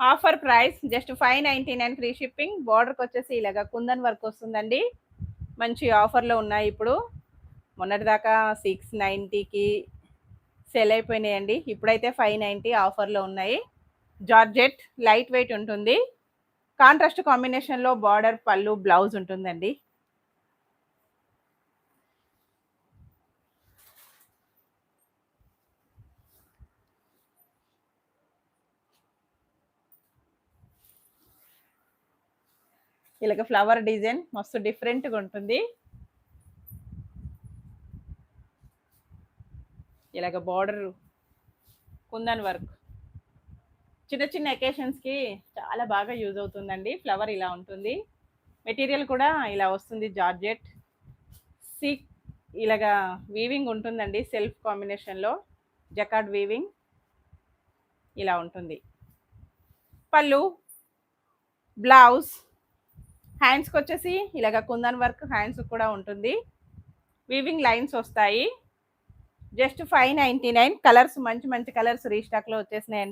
Offer price just 599 free shipping. బార్డర్కి వచ్చేసి ఇలాగ కుందన్ వర్క్ వస్తుందండి. మంచి ఆఫర్లో ఉన్నాయి ఇప్పుడు. మొన్నటిదాకా 690కి సెల్ అయిపోయినాయండి. ఇప్పుడైతే 590 ఆఫర్లో ఉన్నాయి. జార్జెట్ లైట్ వెయిట్ ఉంటుంది. కాంట్రాస్ట్ కాంబినేషన్లో బార్డర్, పళ్ళు, బ్లౌజ్ ఉంటుందండి. ఇలాగ ఫ్లవర్ డిజైన్ మస్తు డిఫరెంట్గా ఉంటుంది. ఇలాగ బార్డర్ కుందన్ వర్క్ చిన్న చిన్న ఎకేషన్స్కి చాలా బాగా యూజ్ అవుతుందండి. ఫ్లవర్ ఇలా ఉంటుంది. మెటీరియల్ కూడా ఇలా వస్తుంది. జార్జెట్ సీక్ ఇలాగా వీవింగ్ ఉంటుందండి. సెల్ఫ్ కాంబినేషన్లో జకార్డ్ వీవింగ్ ఇలా ఉంటుంది. పళ్ళు, బ్లౌజ్, హ్యాండ్స్కి వచ్చేసి ఇలాగ కుందన్ వర్క్ హ్యాండ్స్ కూడా ఉంటుంది. వీవింగ్ లైన్స్ వస్తాయి. జస్ట్ 599. కలర్స్ మంచి మంచి కలర్స్ రీస్టాక్లో వచ్చేసినాయండి.